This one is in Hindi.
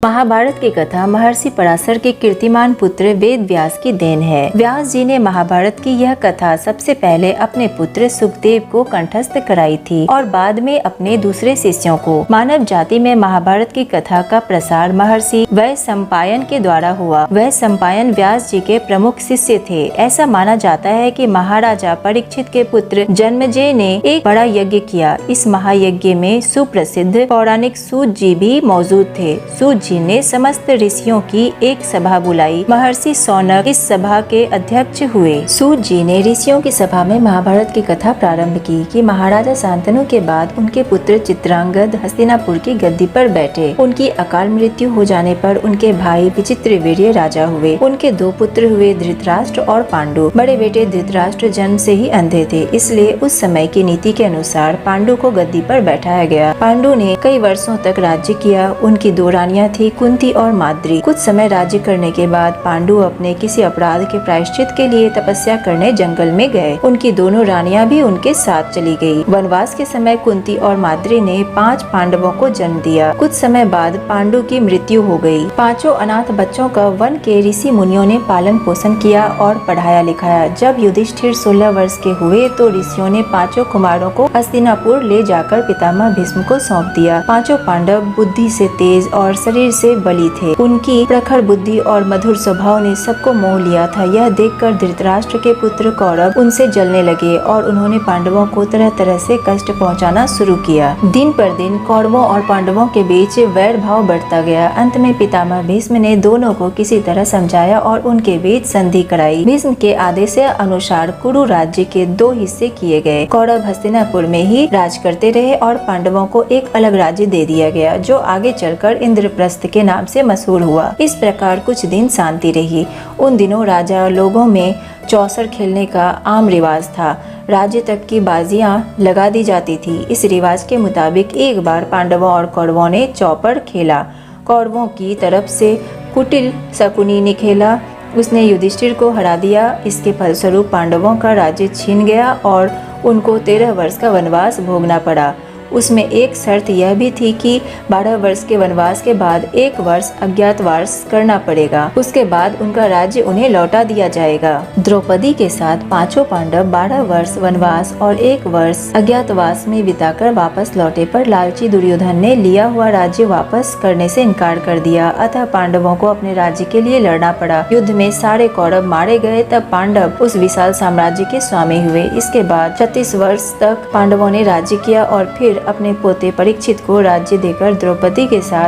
महाभारत की कथा महर्षि पराशर के कीर्तिमान पुत्र वेद व्यास की देन है। व्यास जी ने महाभारत की यह कथा सबसे पहले अपने पुत्र सुखदेव को कंठस्थ कराई थी और बाद में अपने दूसरे शिष्यों को। मानव जाति में महाभारत की कथा का प्रसार महर्षि वैशंपायन के द्वारा हुआ। वैशंपायन व्यास जी के प्रमुख शिष्य थे। ऐसा माना जाता है कि महाराजा परीक्षित के पुत्र जन्मेजय ने एक बड़ा यज्ञ किया। इस महायज्ञ में सुप्रसिद्ध पौराणिक सूत जी भी मौजूद थे। सूत जी ने समस्त ऋषियों की एक सभा बुलाई। महर्षि शौनक इस सभा के अध्यक्ष हुए। सूत जी ने ऋषियों की सभा में महाभारत की कथा प्रारंभ की कि महाराजा शांतनु के बाद उनके पुत्र चित्रांगद हस्तिनापुर की गद्दी पर बैठे। उनकी अकाल मृत्यु हो जाने पर उनके भाई विचित्रवीर्य राजा हुए। उनके दो पुत्र हुए, धृतराष्ट्र और पांडु। बड़े बेटे धृतराष्ट्र जन्म से ही अंधे थे, इसलिए उस समय की नीति के अनुसार पांडु को गद्दी पर बैठाया गया। पांडु ने कई वर्षों तक राज्य किया। उनकी दो रानियां थी, कुंती और माद्री। कुछ समय राज्य करने के बाद पांडु अपने किसी अपराध के प्रायश्चित के लिए तपस्या करने जंगल में गए। उनकी दोनों रानियां भी उनके साथ चली गयी। वनवास के समय कुंती और माद्री ने 5 पांडवों को जन्म दिया। कुछ समय बाद पांडु की मृत्यु हो गई। 5 अनाथ बच्चों का वन के ऋषि मुनियों ने पालन पोषण किया और पढ़ाया लिखाया। जब युधिष्ठिर 16 वर्ष के हुए तो ऋषियों ने 5 कुमारों को हस्तिनापुर ले जाकर पितामह भीष्म को सौंप दिया। 5 पांडव बुद्धि से तेज और शरीर से बली थे। उनकी प्रखर बुद्धि और मधुर स्वभाव ने सबको मोह लिया था। यह देखकर धृतराष्ट्र के पुत्र कौरव उनसे जलने लगे और उन्होंने पांडवों को तरह तरह से कष्ट पहुंचाना शुरू किया। दिन पर दिन कौरवों और पांडवों के बीच वैर भाव बढ़ता गया। अंत में पितामह भीष्म ने दोनों को किसी तरह समझाया और उनके बीच संधि कराई। भीष्म के आदेश अनुसार कुरु राज्य के 2 हिस्से किए गए। कौरव हस्तिनापुर में ही राज करते रहे और पांडवों को एक अलग राज्य दे दिया गया, जो आगे चलकर इंद्रप्रस्थ के नाम से मशहूर हुआ। इस प्रकार कुछ दिन शांति रही। उन दिनों राजा लोगों में चौसर खेलने का आम रिवाज था। राज्य तक की बाजियां लगा दी जाती थी। इस रिवाज के मुताबिक एक बार पांडवों और कौरवों ने चौपर खेला। कौरवों की तरफ से कुटिल शकुनी ने खेला। उसने युधिष्ठिर को हरा दिया। इसके फलस्वरूप पांडवों का राज्य छीन गया और उनको 13 वर्ष का वनवास भोगना पड़ा। उसमें एक शर्त यह भी थी कि 12 वर्ष के वनवास के बाद 1 वर्ष अज्ञातवास करना पड़ेगा। उसके बाद उनका राज्य उन्हें लौटा दिया जाएगा। द्रौपदी के साथ 5 पांडव 12 वर्ष वनवास और 1 वर्ष अज्ञातवास में बिताकर वापस लौटे, पर लालची दुर्योधन ने लिया हुआ राज्य वापस करने से इनकार कर दिया। अतः पांडवों को अपने राज्य के लिए लड़ना पड़ा। युद्ध में सारे कौरव मारे गए। तब पांडव उस विशाल साम्राज्य के स्वामी हुए। इसके बाद 36 वर्ष तक पांडवों ने राज्य किया और फिर अपने पोते परीक्षित को राज्य देकर द्रौपदी के साथ